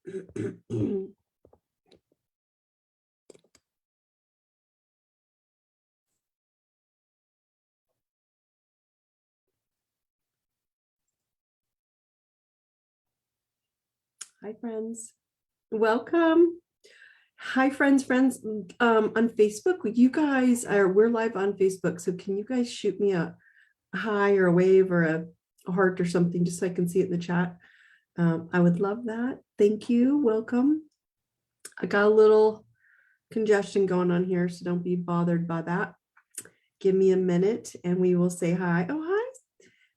Hi, friends. Welcome. Hi, friends on Facebook. You guys we're live on Facebook. So can you guys shoot me a hi or a wave or a heart or something just so I can see it in the chat? I would love that. Thank you. Welcome. I got a little congestion going on here, so don't be bothered by that. Give me a minute and we will say hi. Oh, hi.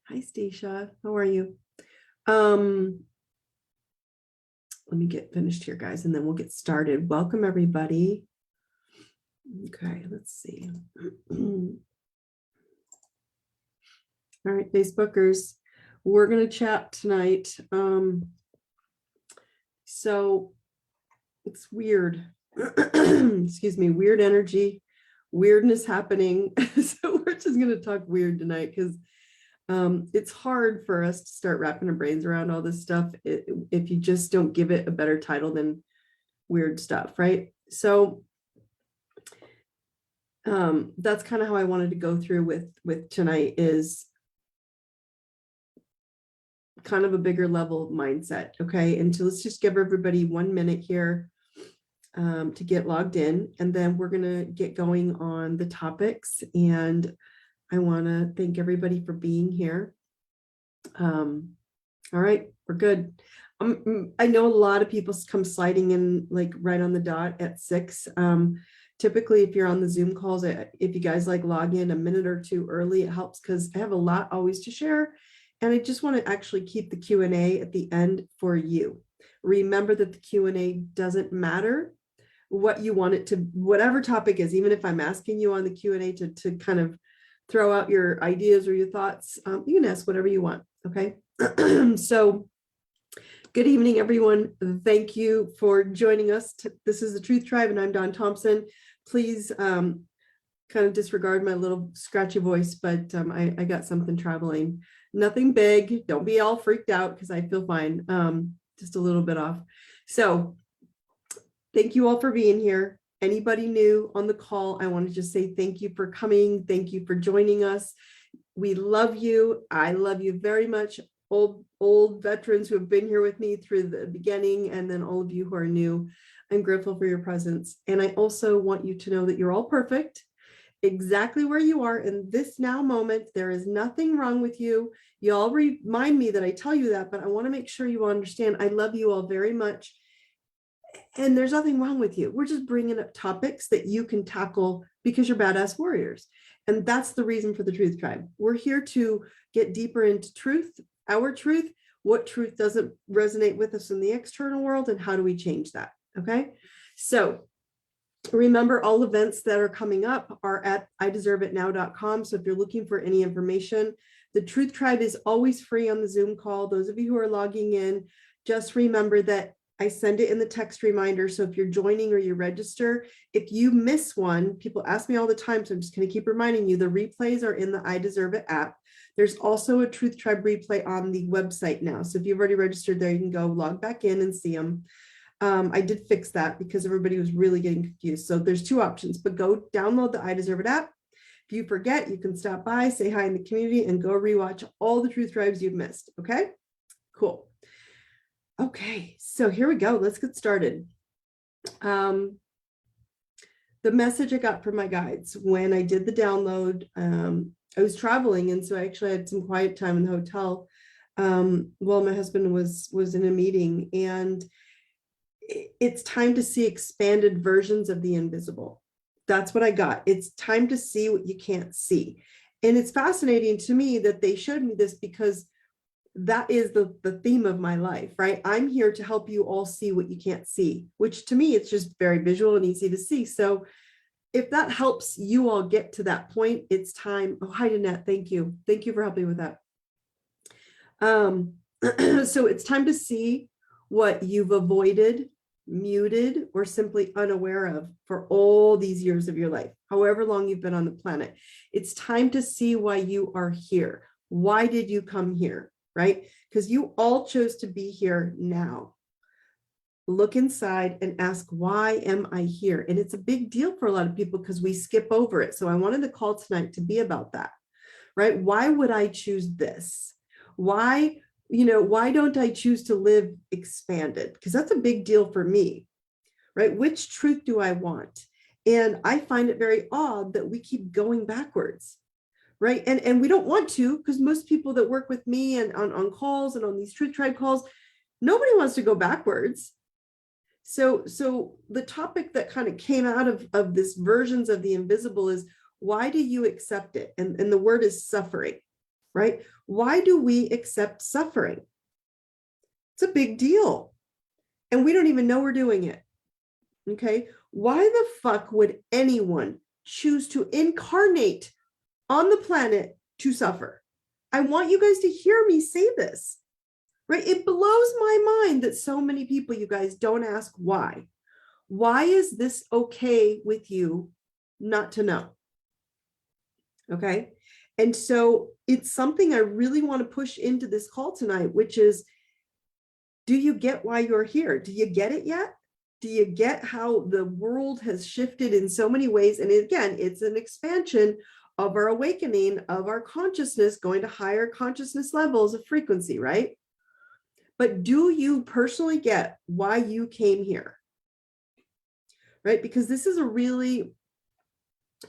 Hi, Stacia. How are you? Let me get finished here, guys, and then we'll get started. Welcome, everybody. Okay, let's see. All right, Facebookers, we're going to chat tonight. So it's weird. Excuse me, weird energy, weirdness happening. So we're just going to talk weird tonight because it's hard for us to start wrapping our brains around all this stuff if you just don't give it a better title than weird stuff, right? So that's kind of how I wanted to go through with tonight, is kind of a bigger level mindset. Okay, and so let's just give everybody 1 minute here to get logged in, and then we're gonna get going on the topics. And I want to thank everybody for being here. All right, we're good. I know a lot of people come sliding in like right on the dot at 6. Typically, if you're on the Zoom calls, if you guys like log in a minute or two early, it helps because I have a lot always to share. And I just want to actually keep the Q&A at the end for you. Remember that the Q&A doesn't matter what you want it to, whatever topic is, even if I'm asking you on the Q&A to kind of throw out your ideas or your thoughts, you can ask whatever you want, okay? So good evening, everyone. Thank you for joining us. This is the Truth Tribe, and I'm Dawn Thompson. Please kind of disregard my little scratchy voice, but I got something traveling. Nothing big. Don't be all freaked out because I feel fine. Just a little bit off. So thank you all for being here. Anybody new on the call, I want to just say thank you for coming. Thank you for joining us. We love you. I love you very much. Old veterans who have been here with me through the beginning, and then all of you who are new. I'm grateful for your presence. And I also want you to know that you're all perfect, exactly where you are in this now moment. There is nothing wrong with you. You all remind me that I tell you that, but I want to make sure you understand I love you all very much. And there's nothing wrong with you. We're just bringing up topics that you can tackle because you're badass warriors. And that's the reason for the Truth Tribe. We're here to get deeper into truth, our truth, what truth doesn't resonate with us in the external world, and how do we change that, okay? So remember, all events that are coming up are at ideserveitnow.com. So if you're looking for any information, the Truth Tribe is always free on the Zoom call. Those of you who are logging in, just remember that I send it in the text reminder. So if you're joining or you register, if you miss one, people ask me all the time, so I'm just going to keep reminding you, the replays are in the I Deserve It app. There's also a Truth Tribe replay on the website now. So if you've already registered there, you can go log back in and see them. I did fix that because everybody was really getting confused. So there's two options, but go download the I Deserve It app. If you forget, you can stop by, say hi in the community, and go rewatch all the Truth Tribes you've missed. Okay, cool. Okay, so here we go. Let's get started. The message I got from my guides when I did the download, I was traveling, and so I actually had some quiet time in the hotel while my husband was in a meeting, and it's time to see expanded versions of the invisible. That's what I got. It's time to see what you can't see. And it's fascinating to me that they showed me this because that is the theme of my life, right? I'm here to help you all see what you can't see, which to me, it's just very visual and easy to see. So if that helps you all get to that point, it's time. Oh, hi, Danette. Thank you. Thank you for helping with that. So it's time to see what you've avoided, muted, or simply unaware of for all these years of your life, however long you've been on the planet. It's time to see why you are here. Why did you come here, right? Because you all chose to be here now. look inside and ask, why am I here? And it's a big deal for a lot of people because we skip over it. So I wanted the call tonight to be about that, right? Why would I choose this? Why, why don't I choose to live expanded? Because that's a big deal for me, right? Which truth do I want? And I find it very odd that we keep going backwards, right? And we don't want to, because most people that work with me and on calls and on these Truth Tribe calls, nobody wants to go backwards. So the topic that kind of came out of this versions of the invisible is, why do you accept it? And the word is suffering, right? Why do we accept suffering? It's a big deal. And we don't even know we're doing it. Okay. Why the fuck would anyone choose to incarnate on the planet to suffer? I want you guys to hear me say this, right? It blows my mind that so many people, you guys, don't ask why. Why is this okay with you not to know? Okay. And so it's something I really want to push into this call tonight, which is, do you get why you're here? Do you get it yet? Do you get how the world has shifted in so many ways? And again, it's an expansion of our awakening, of our consciousness, going to higher consciousness levels of frequency, right? But do you personally get why you came here? Right? Because this is a really,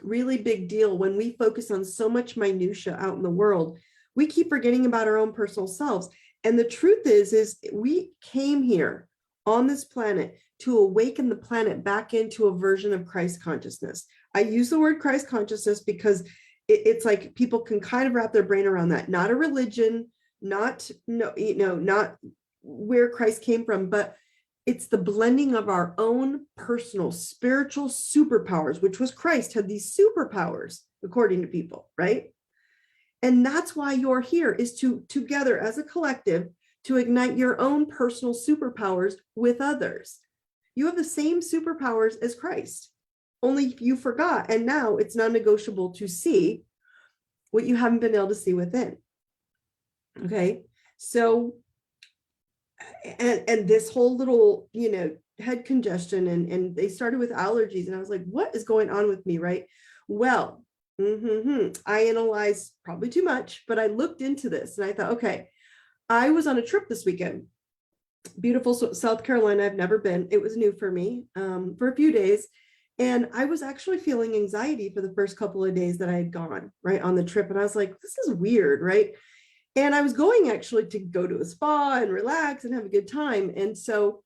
really big deal. When we focus on so much minutia out in the world, we keep forgetting about our own personal selves. And the truth is we came here on this planet to awaken the planet back into a version of Christ consciousness. I use the word Christ consciousness because it's like people can kind of wrap their brain around that. Not a religion, not where Christ came from, but it's the blending of our own personal spiritual superpowers, which was Christ had these superpowers, according to people, right? And that's why you're here, is to together as a collective to ignite your own personal superpowers with others. You have the same superpowers as Christ, only you forgot. And now it's non-negotiable to see what you haven't been able to see within. Okay. So, and this whole little, head congestion and they started with allergies. And I was like, what is going on with me? Right. Well, I analyzed probably too much, but I looked into this and I thought, okay, I was on a trip this weekend, beautiful South Carolina. I've never been. It was new for me for a few days. And I was actually feeling anxiety for the first couple of days that I had gone right on the trip. And I was like, this is weird, right? And I was going actually to go to a spa and relax and have a good time. And so,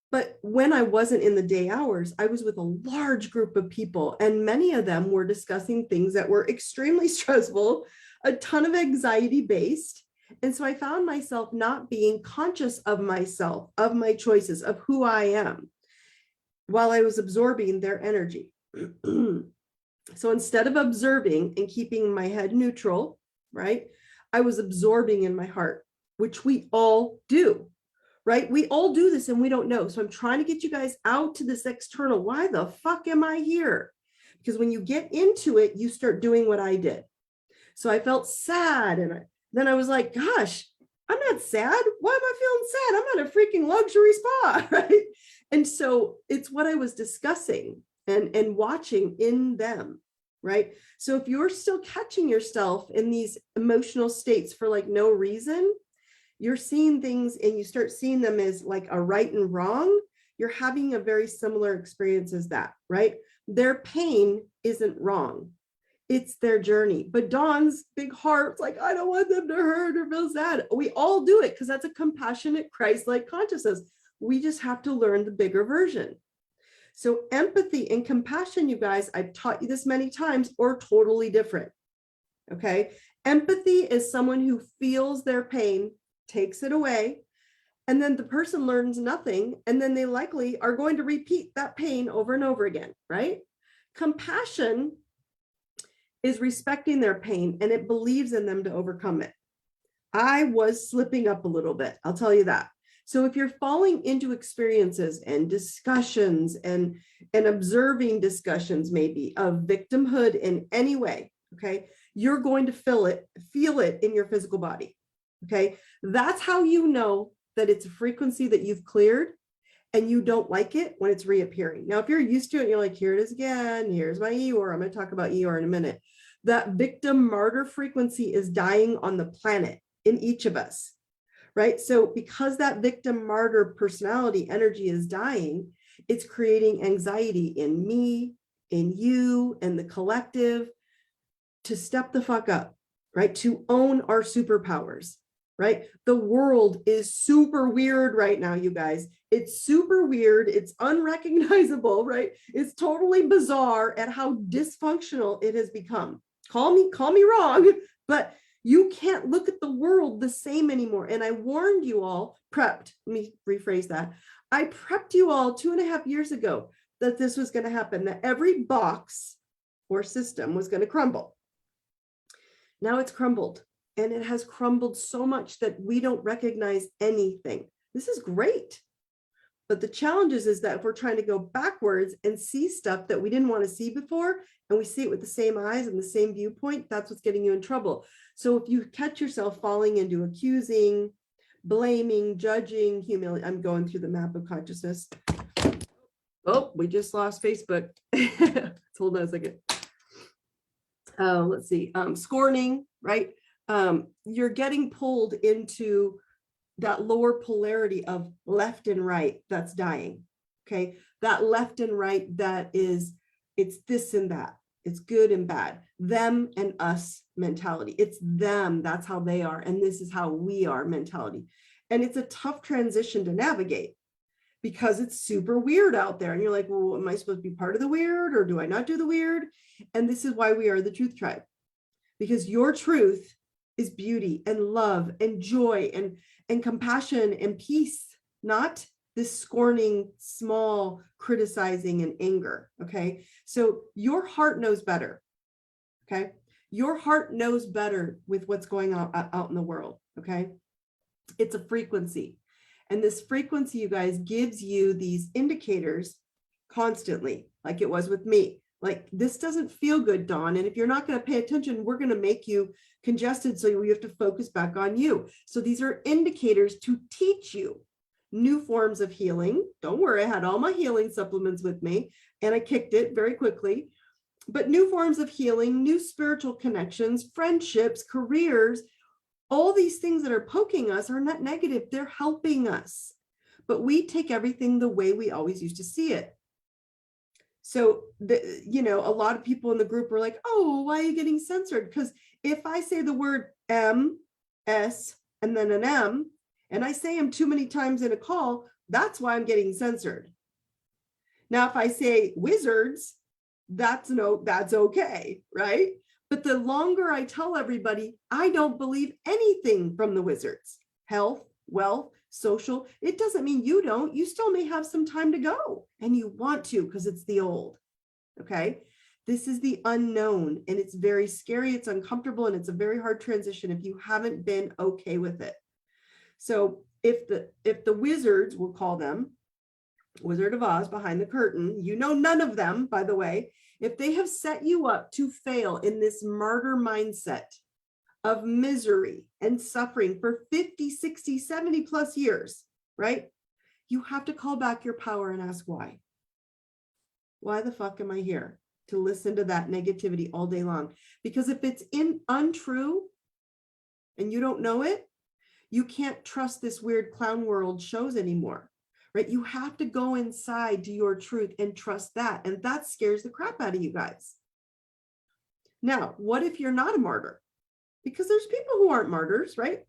but when I wasn't in the day hours, I was with a large group of people, and many of them were discussing things that were extremely stressful, a ton of anxiety based. And so I found myself not being conscious of myself, of my choices, of who I am, while I was absorbing their energy. So instead of observing and keeping my head neutral, right, I was absorbing in my heart, which we all do, right? We all do this and we don't know. So I'm trying to get you guys out to this external. Why the fuck am I here? Because when you get into it, you start doing what I did. So I felt sad. And then I was like, gosh, I'm not sad. Why am I feeling sad? I'm at a freaking luxury spa, right? And so it's what I was discussing and watching in them, right? So if you're still catching yourself in these emotional states for like no reason, you're seeing things and you start seeing them as like a right and wrong, you're having a very similar experience as that, right? Their pain isn't wrong. It's their journey. But Dawn's big heart's like, I don't want them to hurt or feel sad. We all do it because that's a compassionate Christ-like consciousness. We just have to learn the bigger version. So empathy and compassion, you guys, I've taught you this many times, are totally different. Okay. Empathy is someone who feels their pain, takes it away, and then the person learns nothing. And then they likely are going to repeat that pain over and over again, right? Compassion is respecting their pain and it believes in them to overcome it. I was slipping up a little bit, I'll tell you that. So if you're falling into experiences and discussions and observing discussions maybe of victimhood in any way, okay, you're going to feel it in your physical body, okay? That's how you know that it's a frequency that you've cleared. and you don't like it when it's reappearing. Now, if you're used to it, you're like, here it is again. Here's my Eeyore. I'm going to talk about Eeyore in a minute. That victim martyr frequency is dying on the planet in each of us, right? So because that victim martyr personality energy is dying, it's creating anxiety in me, in you, and the collective to step the fuck up, right? To own our superpowers, right? The world is super weird right now, you guys. It's super weird. It's unrecognizable, right? It's totally bizarre at how dysfunctional it has become. Call me wrong, but you can't look at the world the same anymore. And I warned you all, let me rephrase that. I prepped you all 2.5 years ago that this was going to happen, that every box or system was going to crumble. Now it's crumbled, and it has crumbled so much that we don't recognize anything. This is great. But the challenge is that if we're trying to go backwards and see stuff that we didn't want to see before, and we see it with the same eyes and the same viewpoint, that's what's getting you in trouble. So if you catch yourself falling into accusing, blaming, judging, humiliating, I'm going through the map of consciousness. Oh, we just lost Facebook. Hold on a second. Let's see, scorning, right? You're getting pulled into that lower polarity of left and right that's dying, okay? That left and right that is, it's this and that. It's good and bad. Them and us mentality. It's them, that's how they are, and this is how we are mentality. And it's a tough transition to navigate because it's super weird out there. And you're like, well, am I supposed to be part of the weird, or do I not do the weird? And this is why we are the Truth Tribe, because your truth is beauty and love and joy and compassion and peace, not this scorning, small, criticizing and anger. Okay. So your heart knows better. Okay. Your heart knows better with what's going on out in the world. Okay. It's a frequency. And this frequency, you guys, gives you these indicators constantly, like it was with me. Like, this doesn't feel good, Dawn. And if you're not going to pay attention, we're going to make you congested. So you have to focus back on you. So these are indicators to teach you new forms of healing. Don't worry, I had all my healing supplements with me and I kicked it very quickly. But new forms of healing, new spiritual connections, friendships, careers, all these things that are poking us are not negative. They're helping us. But we take everything the way we always used to see it. So, a lot of people in the group were like, oh, why are you getting censored? Because if I say the word M, S, and then an M, and I say them too many times in a call, that's why I'm getting censored. Now, if I say wizards, that's okay, right? But the longer I tell everybody, I don't believe anything from the wizards, health, wealth, social, it doesn't mean you don't. You still may have some time to go and you want to because it's the old. Okay. This is the unknown and it's very scary. It's uncomfortable and it's a very hard transition if you haven't been okay with it. So if the wizards, we'll call them Wizard of Oz behind the curtain, none of them, by the way, if they have set you up to fail in this martyr mindset of misery and suffering for 50, 60, 70 plus years, right? You have to call back your power and ask why. Why the fuck am I here to listen to that negativity all day long? Because if it's untrue and you don't know it, you can't trust this weird clown world shows anymore, right? You have to go inside to your truth and trust that. And that scares the crap out of you guys. Now, what if you're not a martyr? Because there's people who aren't martyrs, right?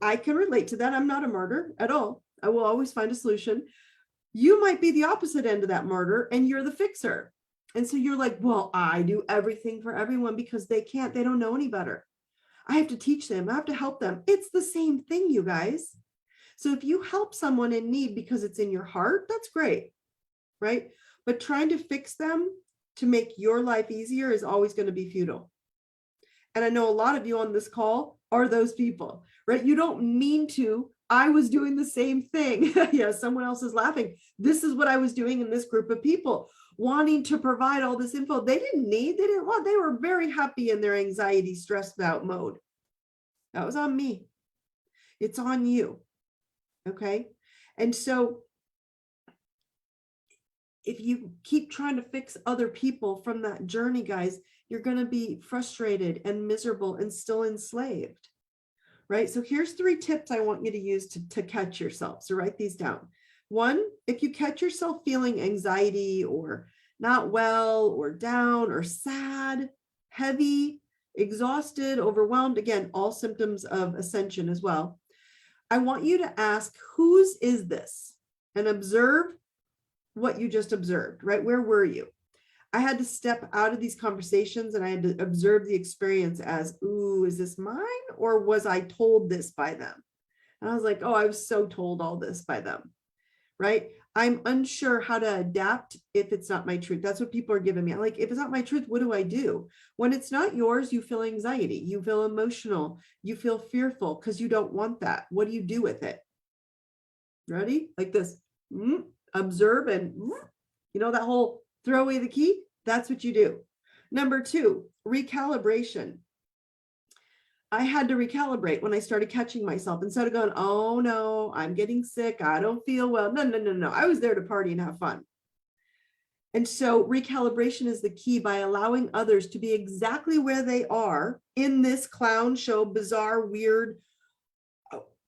I can relate to that. I'm not a martyr at all. I will always find a solution. You might be the opposite end of that martyr and you're the fixer. And so you're like, well, I do everything for everyone because they don't know any better. I have to teach them. I have to help them. It's the same thing, you guys. So if you help someone in need because it's in your heart, that's great, right? But trying to fix them to make your life easier is always going to be futile. And I know a lot of you on this call are those people, right? You don't mean to. I was doing the same thing. Yeah, someone else is laughing. This is what I was doing in this group of people, wanting to provide all this info. They didn't want, they were very happy in their anxiety, stressed out mode. That was on me. It's on you. Okay. And so if you keep trying to fix other people from that journey, guys, you're going to be frustrated and miserable and still enslaved, right? So here's 3 tips I want you to use to catch yourself. So write these down. 1, if you catch yourself feeling anxiety or not well or down or sad, heavy, exhausted, overwhelmed, again, all symptoms of ascension as well, I want you to ask, whose is this? And observe what you just observed, right? Where were you? I had to step out of these conversations and I had to observe the experience as, ooh, is this mine? Or was I told this by them? And I was like, oh, I was so told all this by them, right? I'm unsure how to adapt if it's not my truth. That's what people are giving me. I'm like, if it's not my truth, what do I do? When it's not yours, you feel anxiety, you feel emotional, you feel fearful because you don't want that. What do you do with it? Ready? Like this, observe and you know, that whole throw away the key. That's what you do. Number 2, recalibration. I had to recalibrate when I started catching myself instead of going, oh no, I'm getting sick. I don't feel well. No. I was there to party and have fun. And so recalibration is the key by allowing others to be exactly where they are in this clown show, bizarre,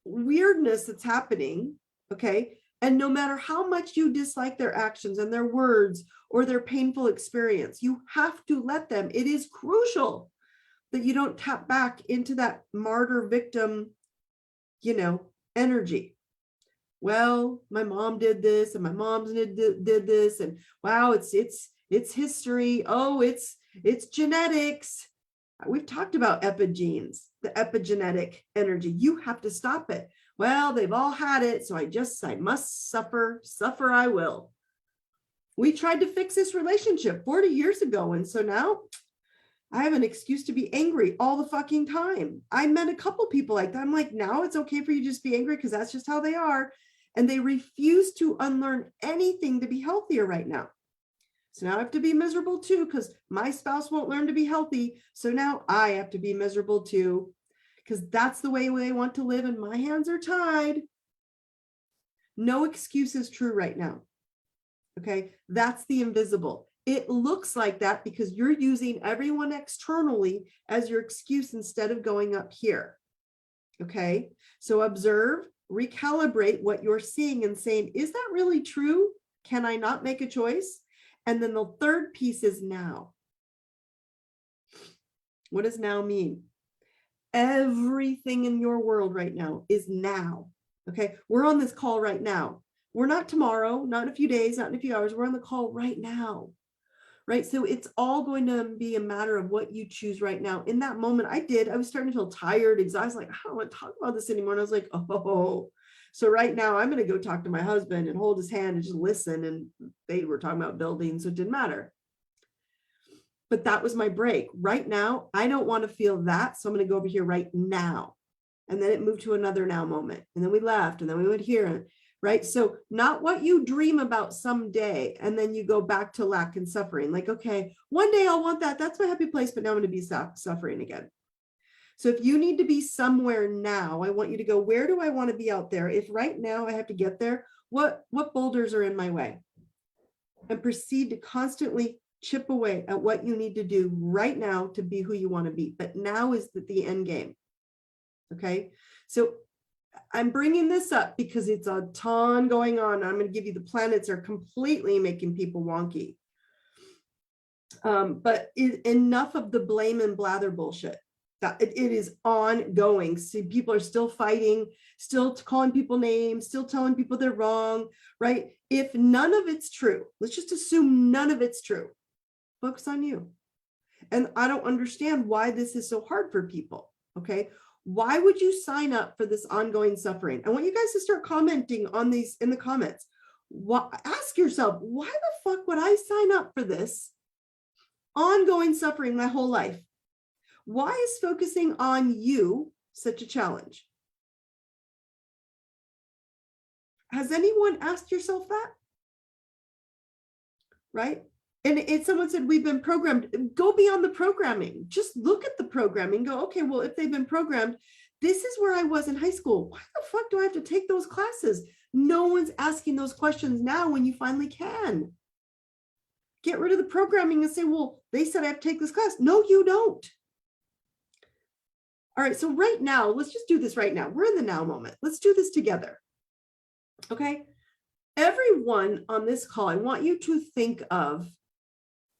weirdness that's happening. Okay. And no matter how much you dislike their actions and their words or their painful experience, you have to let them. It is crucial that you don't tap back into that martyr victim, energy. Well, my mom did this and my mom did this, and wow, it's history. Oh, it's genetics. We've talked about epigenes, the epigenetic energy. You have to stop it. Well, they've all had it, so I must suffer I will. We tried to fix this relationship 40 years ago, and so now I have an excuse to be angry all the fucking time. I met a couple people like that. I'm like, now it's okay for you to just be angry because that's just how they are. And they refuse to unlearn anything to be healthier right now. So now I have to be miserable too because my spouse won't learn to be healthy. So now I have to be miserable too because that's the way they want to live and my hands are tied. No excuse is true right now. Okay, that's the invisible. It looks like that because you're using everyone externally as your excuse instead of going up here. Okay, so observe, recalibrate what you're seeing and saying, is that really true? Can I not make a choice? And then the third piece is now. What does now mean? Everything in your world right now is now. Okay, we're on this call right now. We're not tomorrow, not in a few days, not in a few hours. We're on the call right now. Right. So it's all going to be a matter of what you choose right now. In that moment, I was starting to feel tired, exhausted, like, I don't want to talk about this anymore. And I was like, oh, so right now I'm going to go talk to my husband and hold his hand and just listen. And they were talking about building, so it didn't matter. But that was my break. Right now, I don't want to feel that. So I'm going to go over here right now. And then it moved to another now moment. And then we left and then we went here. Right? So not what you dream about someday, and then you go back to lack and suffering. Like, okay, one day I'll want that. That's my happy place, but now I'm going to be suffering again. So if you need to be somewhere now, I want you to go, where do I want to be out there? If right now I have to get there, what boulders are in my way? And proceed to constantly chip away at what you need to do right now to be who you want to be. But now is the end game. Okay. So I'm bringing this up because it's a ton going on. I'm going to give you the planets are completely making people wonky. But enough of the blame and blather bullshit. It is ongoing. See, people are still fighting, still calling people names, still telling people they're wrong, right? If none of it's true, let's just assume none of it's true. Focus on you. And I don't understand why this is so hard for people, okay? Why would you sign up for this ongoing suffering? I want you guys to start commenting on these in the comments. Ask yourself, why the fuck would I sign up for this ongoing suffering my whole life? Why is focusing on you such a challenge? Has anyone asked yourself that? Right? And if someone said, we've been programmed, go beyond the programming. Just look at the programming, go, okay, well, if they've been programmed, this is where I was in high school. Why the fuck do I have to take those classes? No one's asking those questions now when you finally can. get rid of the programming and say, well, they said I have to take this class. No, you don't. All right, so right now, let's just do this right now. We're in the now moment. Let's do this together. Okay. Everyone on this call, I want you to think of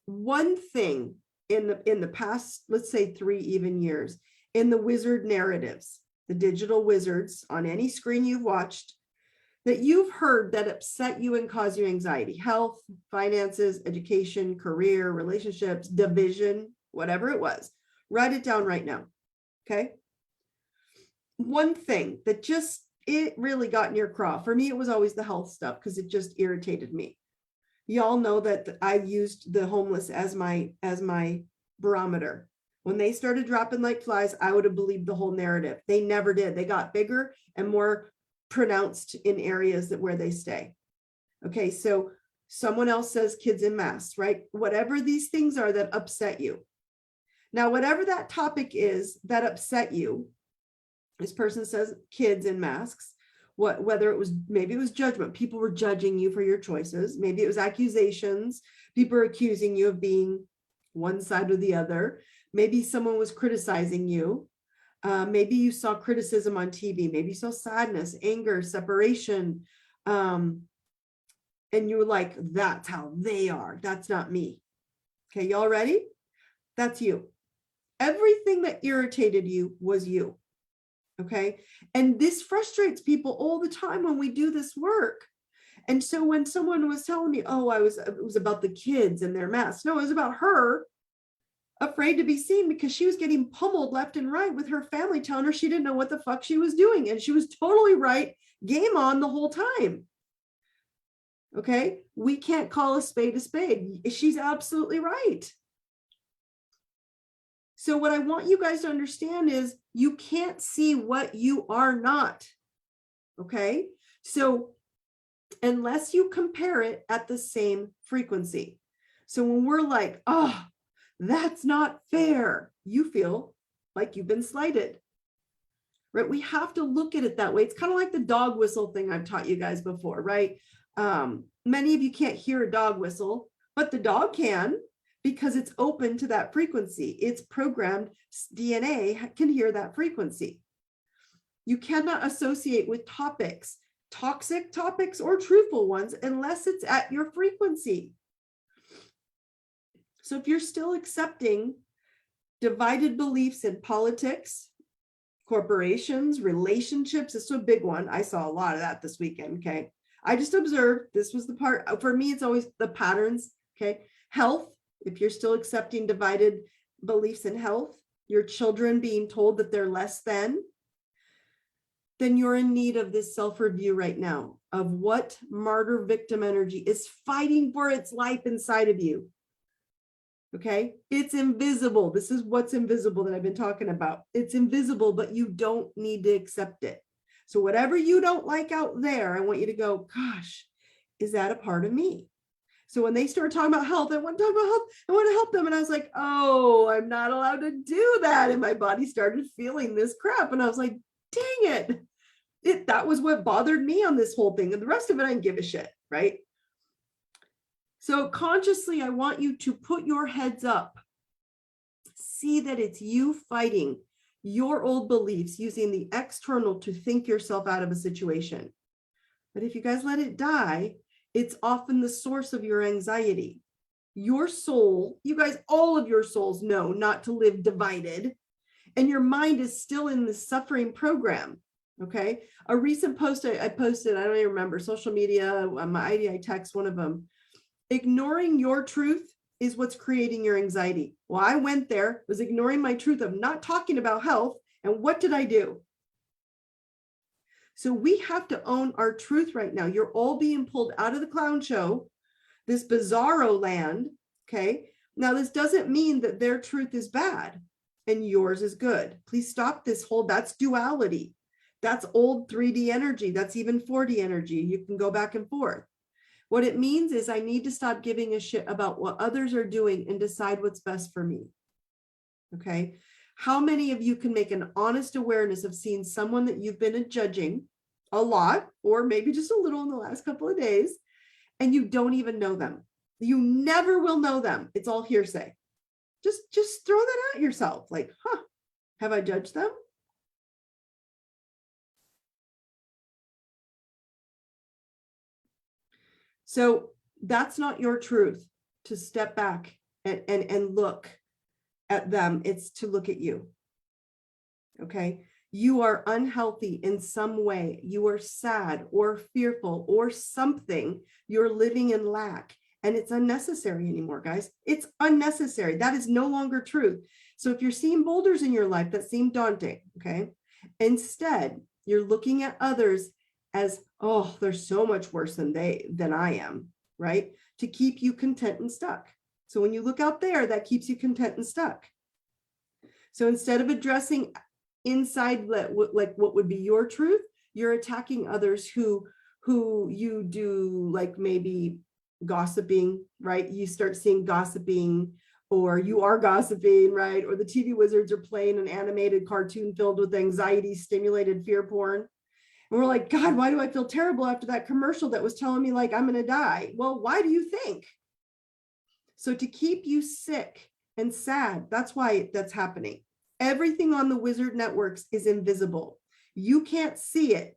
one thing in the past, let's say 3 even years, in the wizard narratives, the digital wizards on any screen you've watched, that you've heard that upset you and cause you anxiety: health, finances, education, career, relationships, division, whatever it was. Write it down right now. Okay. One thing that just, it really got in your craw. For me, it was always the health stuff because it just irritated me. Y'all know that I used the homeless as my barometer. When they started dropping like flies, I would have believed the whole narrative. They never did. They got bigger and more pronounced in areas where they stay. Okay, so someone else says kids in masks, right? Whatever these things are that upset you. Now, whatever that topic is that upset you, this person says kids in masks. Whether it was, maybe it was judgment. People were judging you for your choices. Maybe it was accusations. People are accusing you of being one side or the other. Maybe someone was criticizing you. Maybe you saw criticism on TV. Maybe you saw sadness, anger, separation. And you were like, that's how they are. That's not me. Okay, y'all ready? That's you. Everything that irritated you was you. Okay. And this frustrates people all the time when we do this work. And so when someone was telling me, oh, it was about the kids and their masks. No, it was about her afraid to be seen because she was getting pummeled left and right with her family telling her she didn't know what the fuck she was doing. And she was totally right. Game on the whole time. Okay. We can't call a spade a spade. She's absolutely right. So what I want you guys to understand is you can't see what you are not. Okay. So unless you compare it at the same frequency. So when we're like, oh, that's not fair, you feel like you've been slighted, right? We have to look at it that way. It's kind of like the dog whistle thing I've taught you guys before, right? Many of you can't hear a dog whistle, but the dog can, because it's open to that frequency. It's programmed. DNA can hear that frequency. You cannot associate with topics, toxic topics or truthful ones, unless it's at your frequency. So if you're still accepting divided beliefs in politics, corporations, relationships, this is a big one. I saw a lot of that this weekend. Okay. I just observed, this was the part, for me, it's always the patterns. Okay. Health. If you're still accepting divided beliefs in health, your children being told that they're less than, then you're in need of this self-review right now of what martyr victim energy is fighting for its life inside of you. Okay. It's invisible. This is what's invisible that I've been talking about. It's invisible, but you don't need to accept it. So whatever you don't like out there, I want you to go, gosh, is that a part of me? So when they started talking about health, I want to talk about health. I want to help them. And I was like, oh, I'm not allowed to do that. And my body started feeling this crap. And I was like, dang it. That was what bothered me on this whole thing. And the rest of it, I didn't give a shit, right? So consciously, I want you to put your heads up. See that it's you fighting your old beliefs, using the external to think yourself out of a situation. But if you guys let it die, it's often the source of your anxiety. Your soul, you guys, all of your souls know not to live divided. And your mind is still in the suffering program. Okay. A recent post I posted, I don't even remember, social media, my IDI text, one of them. Ignoring your truth is what's creating your anxiety. Well, I went there, was ignoring my truth of not talking about health. And what did I do? So we have to own our truth right now. You're all being pulled out of the clown show, this bizarro land. Okay. Now, this doesn't mean that their truth is bad and yours is good. Please stop this whole, that's duality. That's old 3D energy. That's even 4D energy. You can go back and forth. What it means is I need to stop giving a shit about what others are doing and decide what's best for me. Okay. How many of you can make an honest awareness of seeing someone that you've been judging a lot, or maybe just a little in the last couple of days, and you don't even know them? You never will know them. It's all hearsay. Just throw that at yourself. Like, have I judged them? So that's not your truth, to step back and look at them. It's to look at you. Okay. You are unhealthy in some way. You are sad or fearful or something. You're living in lack, and it's unnecessary anymore, guys. It's unnecessary. That is no longer truth. So if you're seeing boulders in your life that seem daunting, okay, instead you're looking at others as, oh, they're so much worse than I am, right? To keep you content and stuck. So when you look out there, that keeps you content and stuck. So instead of addressing inside, like what would be your truth, you're attacking others who you do, like maybe gossiping, right? You start seeing gossiping, or you are gossiping, right? Or the TV wizards are playing an animated cartoon filled with anxiety stimulated fear porn. And we're like, God, why do I feel terrible after that commercial that was telling me like I'm going to die? Well, why do you think? So to keep you sick and sad, that's why that's happening. Everything on the Wizard networks is invisible. You can't see it,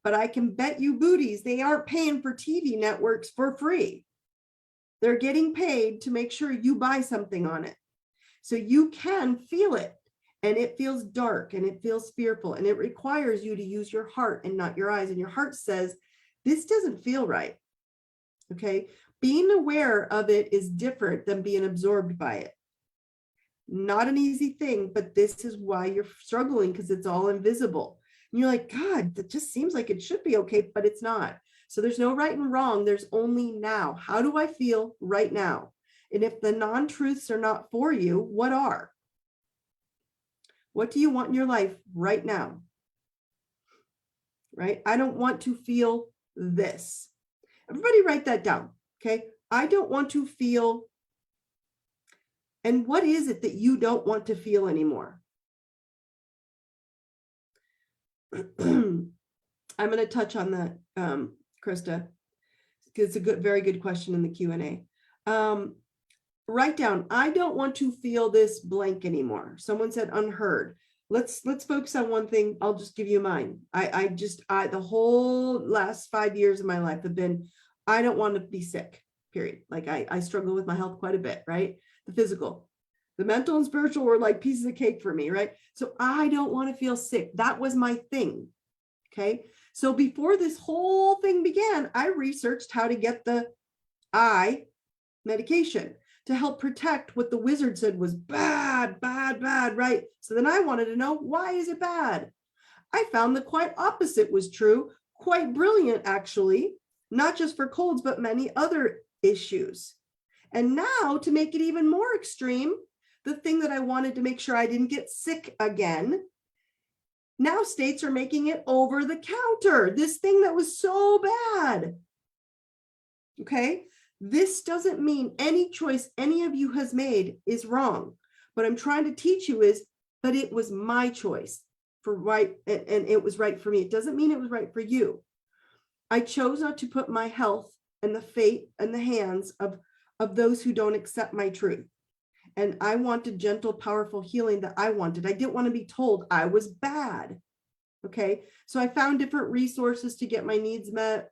but I can bet you booties they aren't paying for TV networks for free. They're getting paid to make sure you buy something on it. So you can feel it, and it feels dark and it feels fearful, and it requires you to use your heart and not your eyes. And your heart says, this doesn't feel right. Okay. Being aware of it is different than being absorbed by it. Not an easy thing, but this is why you're struggling, because it's all invisible. And you're like, God, that just seems like it should be okay, but it's not. So there's no right and wrong. There's only now. How do I feel right now? And if the non-truths are not for you, what are? What do you want in your life right now? Right? I don't want to feel this. Everybody write that down. Okay. I don't want to feel. And what is it that you don't want to feel anymore? I'm going to touch on that, Krista, because it's a very good question in the Q&A. Write down, I don't want to feel this blank anymore. Someone said unheard. Let's focus on one thing. I'll just give you mine. The whole last 5 years of my life have been, I don't want to be sick, period. Like I struggle with my health quite a bit, right? The physical, the mental and spiritual were like pieces of cake for me, right? So I don't want to feel sick. That was my thing. Okay. So before this whole thing began, I researched how to get the eye medication to help protect what the wizard said was bad, bad, bad, right? So then I wanted to know, why is it bad? I found the quite opposite was true, quite brilliant, actually, not just for colds, but many other issues. And now to make it even more extreme, the thing that I wanted to make sure I didn't get sick again, now states are making it over the counter. This thing that was so bad. Okay. This doesn't mean any choice any of you has made is wrong. What I'm trying to teach you is, but it was my choice for right, and it was right for me. It doesn't mean it was right for you. I chose not to put my health and the fate in the hands of those who don't accept my truth. And I wanted gentle, powerful healing that I wanted. I didn't want to be told I was bad. Okay. So I found different resources to get my needs met.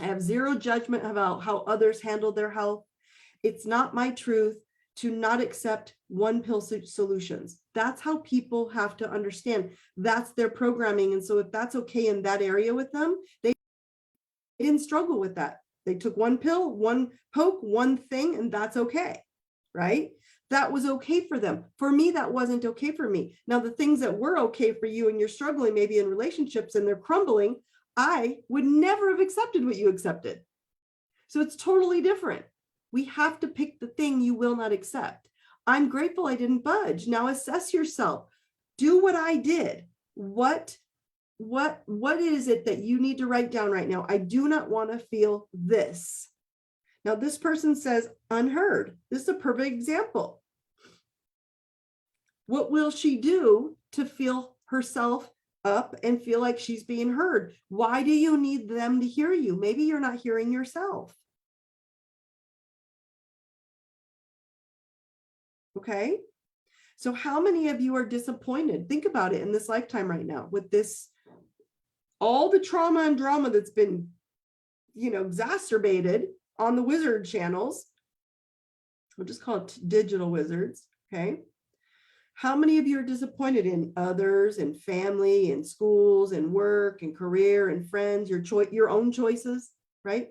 I have zero judgment about how others handle their health. It's not my truth to not accept one pill solutions. That's how people have to understand. That's their programming. And so if that's okay in that area with them, they didn't struggle with that. They took one pill, one poke, one thing, and that's okay, right? That was okay for them. For me, that wasn't okay for me. Now, the things that were okay for you and you're struggling maybe in relationships and they're crumbling, I would never have accepted what you accepted. So it's totally different. We have to pick the thing you will not accept. I'm grateful I didn't budge. Now assess yourself. Do what I did. What is it that you need to write down right now? I do not want to feel this. Now, this person says unheard. This is a perfect example. What will she do to feel herself up and feel like she's being heard? Why do you need them to hear you? Maybe you're not hearing yourself. Okay. So how many of you are disappointed? Think about it in this lifetime right now with this, all the trauma and drama that's been, exacerbated on the wizard channels. We'll just call it digital wizards. Okay. How many of you are disappointed in others and family and schools and work and career and friends, your own choices, right?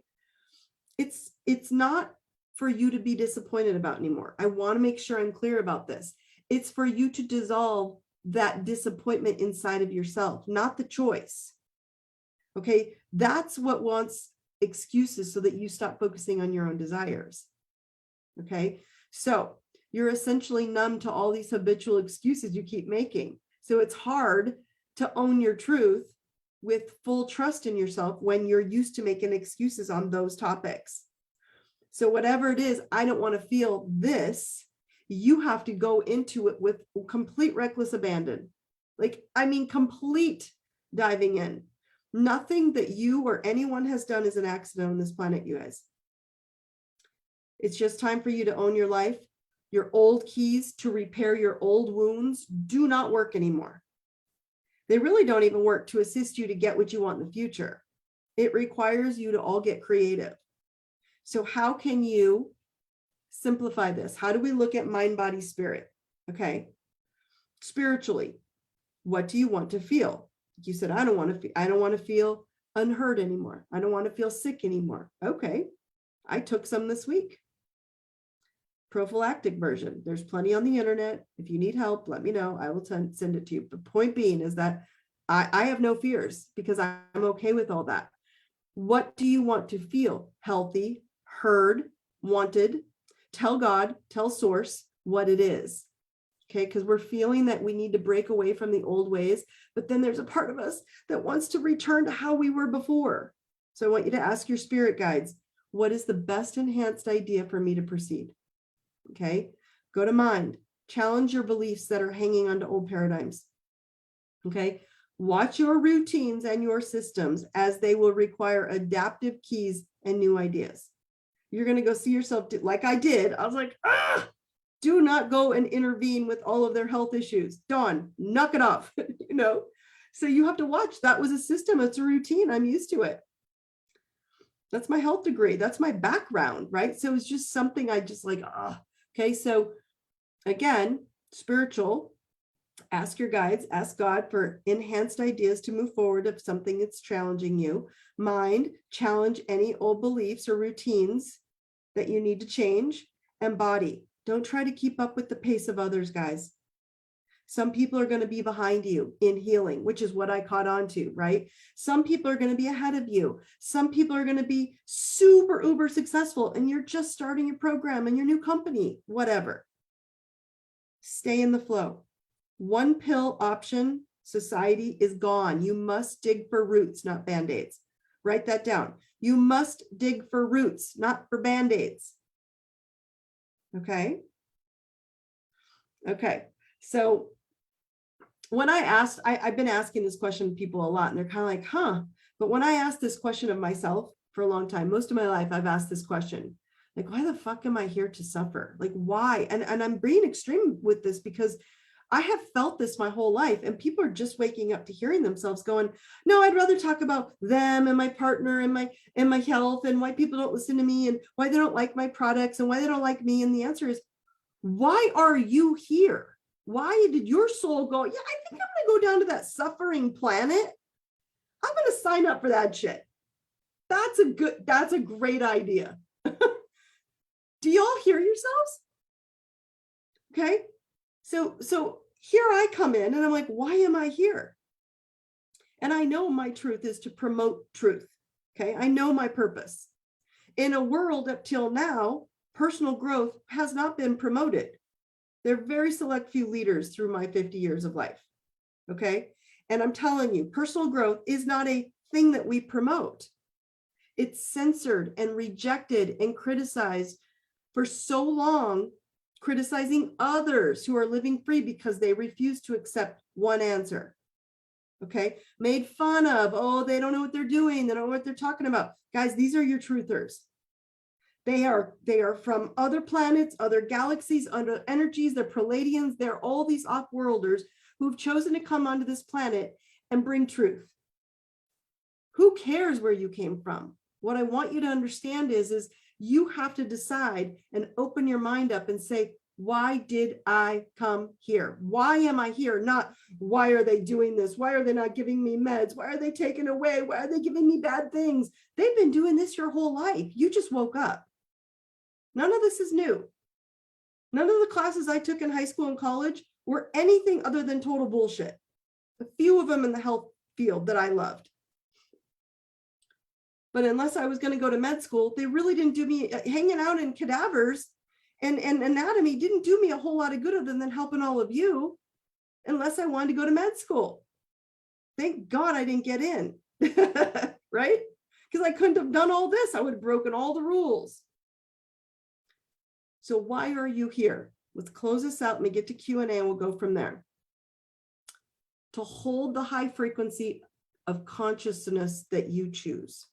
It's not for you to be disappointed about anymore. I want to make sure I'm clear about this. It's for you to dissolve that disappointment inside of yourself, not the choice. Okay, that's what wants excuses so that you stop focusing on your own desires. Okay, so you're essentially numb to all these habitual excuses you keep making. So it's hard to own your truth with full trust in yourself when you're used to making excuses on those topics. So whatever it is, I don't want to feel this. You have to go into it with complete reckless abandon. Complete diving in. Nothing that you or anyone has done is an accident on this planet, you guys. It's just time for you to own your life. Your old keys to repair your old wounds do not work anymore. They really don't even work to assist you to get what you want in the future. It requires you to all get creative. So how can you simplify this? How do we look at mind, body, spirit? Okay. Spiritually, what do you want to feel? You said, I don't want to feel unheard anymore. I don't want to feel sick anymore. Okay. I took some this week. Prophylactic version. There's plenty on the internet. If you need help, let me know. I will send it to you. The point being is that I have no fears because I'm okay with all that. What do you want to feel? Healthy, heard, wanted. Tell God, tell source what it is. Okay, because we're feeling that we need to break away from the old ways, but then there's a part of us that wants to return to how we were before. So I want you to ask your spirit guides, what is the best enhanced idea for me to proceed? Okay, go to mind, challenge your beliefs that are hanging onto old paradigms. Okay, watch your routines and your systems as they will require adaptive keys and new ideas. You're going to go see yourself like I did. I was like, do not go and intervene with all of their health issues. Dawn, knock it off, So you have to watch. That was a system. It's a routine. I'm used to it. That's my health degree. That's my background, right? So it's just something I just like, okay. So again, spiritual, ask your guides, ask God for enhanced ideas to move forward of something that's challenging you. Mind, challenge any old beliefs or routines that you need to change. And body, don't try to keep up with the pace of others, guys. Some people are going to be behind you in healing, which is what I caught on to, right? Some people are going to be ahead of you. Some people are going to be super uber successful and you're just starting your program and your new company, whatever. Stay in the flow. One pill option society is gone. You must dig for roots, not band-aids. Write that down. You must dig for roots, not for band-aids. Okay. Okay. So when I asked, I've been asking this question to people a lot and they're kind of like, but when I asked this question of myself for a long time, most of my life, I've asked this question, like, why the fuck am I here to suffer? Like, why? And I'm being extreme with this because I have felt this my whole life and people are just waking up to hearing themselves going, no, I'd rather talk about them and my partner and my health and why people don't listen to me and why they don't like my products and why they don't like me. And the answer is, why are you here? Why did your soul go, yeah, I think I'm going to go down to that suffering planet. I'm going to sign up for that shit. That's a great idea. Do y'all hear yourselves? Okay. So here I come in and I'm like, why am I here? And I know my truth is to promote truth. Okay. I know my purpose. In a world up till now, personal growth has not been promoted. There are very select few leaders through my 50 years of life. Okay. And I'm telling you, personal growth is not a thing that we promote. It's censored and rejected and criticized for so long, criticizing others who are living free because they refuse to accept one answer. Okay. Made fun of, oh, they don't know what they're doing. They don't know what they're talking about. Guys, these are your truthers. They are from other planets, other galaxies, other energies. They're Pleiadians. They're all these off-worlders who've chosen to come onto this planet and bring truth. Who cares where you came from? What I want you to understand is you have to decide and open your mind up and say, why did I come here? Why am I here? Not why are they doing this? Why are they not giving me meds? Why are they taking away? Why are they giving me bad things? They've been doing this your whole life. You just woke up. None of this is new. None of the classes I took in high school and college were anything other than total bullshit. A few of them in the health field that I loved. But unless I was going to go to med school, they really didn't do me, hanging out in cadavers and anatomy didn't do me a whole lot of good other than helping all of you, unless I wanted to go to med school. Thank God I didn't get in, right? Because I couldn't have done all this. I would have broken all the rules. So why are you here? Let's close this out. Let me get to Q&A and we'll go from there. To hold the high frequency of consciousness that you choose,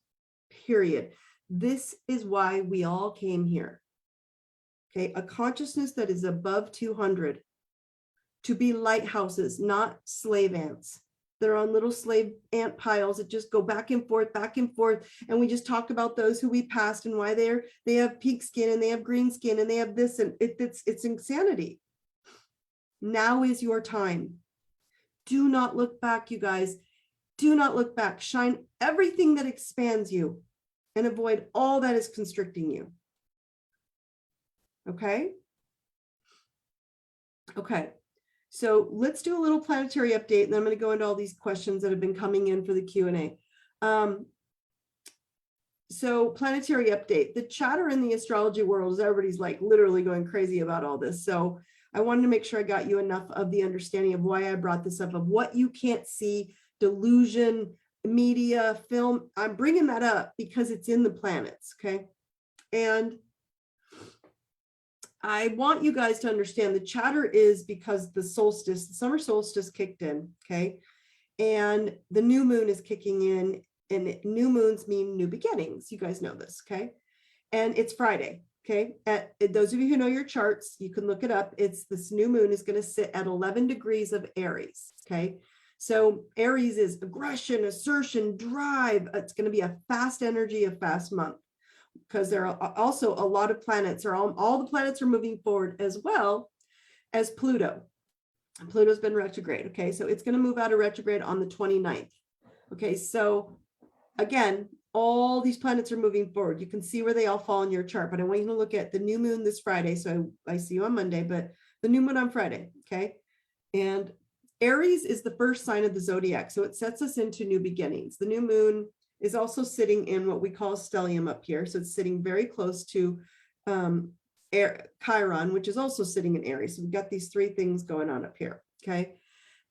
period. This is why we all came here. Okay, a consciousness that is above 200, to be lighthouses, not slave ants. They're on little slave ant piles that just go back and forth, and we just talk about those who we passed and why they have pink skin and they have green skin and they have this, and it's insanity. Now is your time. Do not look back, you guys. Do not look back. Shine everything that expands you and avoid all that is constricting you. Okay? Okay. So let's do a little planetary update, and then I'm going to go into all these questions that have been coming in for the Q&A. So planetary update, the chatter in the astrology world is everybody's like literally going crazy about all this. So I wanted to make sure I got you enough of the understanding of why I brought this up, of what you can't see, delusion, media, film. I'm bringing that up because it's in the planets, okay? And I want you guys to understand the chatter is because the solstice, the summer solstice kicked in, okay? And the new moon is kicking in, and new moons mean new beginnings. You guys know this, okay? And it's Friday, okay? Those of you who know your charts, you can look it up. It's this new moon is going to sit at 11 degrees of Aries, okay? So Aries is aggression, assertion, drive. It's going to be a fast energy, a fast month, because there are also a lot of planets, or all the planets are moving forward, as well as Pluto. Pluto's been retrograde, okay? So it's going to move out of retrograde on the 29th. Okay, so again, all these planets are moving forward. You can see where they all fall in your chart, but I want you to look at the new moon this Friday. So I see you on Monday, but the new moon on Friday, okay? And Aries is the first sign of the zodiac, so it sets us into new beginnings. The new moon is also sitting in what we call stellium up here. So it's sitting very close to Chiron, which is also sitting in Aries. So we've got these three things going on up here, okay?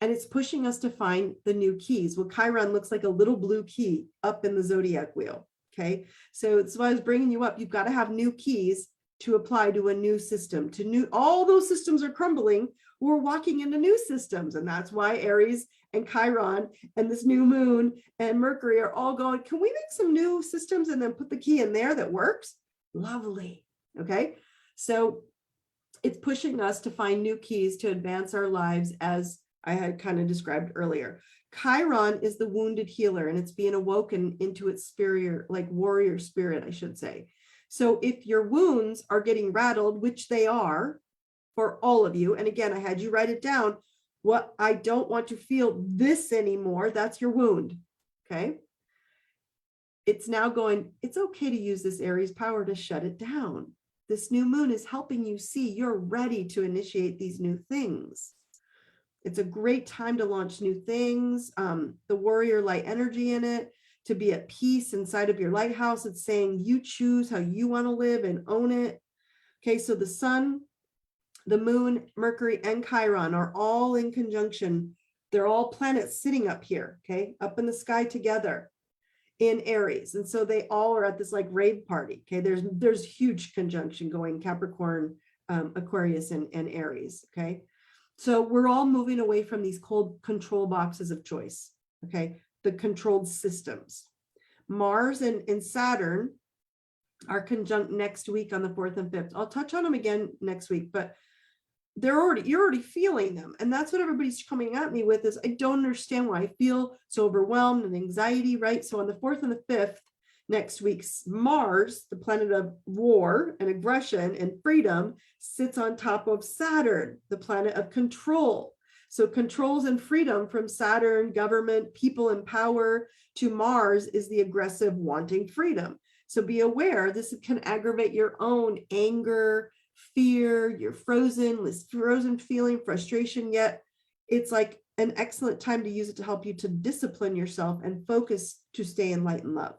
And it's pushing us to find the new keys. Well, Chiron looks like a little blue key up in the zodiac wheel, okay? So that's why I was bringing you up. You've got to have new keys to apply to a new system. All those systems are crumbling. We're walking into new systems, and that's why Aries and Chiron and this new moon and Mercury are all going, can we make some new systems and then put the key in there that works? Lovely, okay? So it's pushing us to find new keys to advance our lives, as I had kind of described earlier. Chiron is the wounded healer, and it's being awoken into its superior, like warrior spirit, I should say. So if your wounds are getting rattled, which they are for all of you, and again, I had you write it down, what I don't want to feel this anymore, that's your wound, okay? It's now going, it's okay to use this Aries power to shut it down. This new moon is helping you see you're ready to initiate these new things. It's a great time to launch new things. The warrior light energy in it, to be at peace inside of your lighthouse. It's saying you choose how you want to live and own it. Okay, so the sun, the moon, Mercury, and Chiron are all in conjunction. They're all planets sitting up here, okay, up in the sky together in Aries. And so they all are at this like rave party, okay? There's huge conjunction going, Capricorn, Aquarius, and Aries, okay? So we're all moving away from these cold control boxes of choice, okay? The controlled systems. Mars and Saturn are conjunct next week on the 4th and 5th. I'll touch on them again next week, but you're already feeling them. And that's what everybody's coming at me with is I don't understand why I feel so overwhelmed and anxiety, right? So on the 4th and the 5th, next week's Mars, the planet of war and aggression and freedom, sits on top of Saturn, the planet of control. So controls and freedom from Saturn, government, people in power, to Mars is the aggressive wanting freedom. So be aware, this can aggravate your own anger, fear, your frozen feeling, frustration, yet it's like an excellent time to use it to help you to discipline yourself and focus to stay in light and love,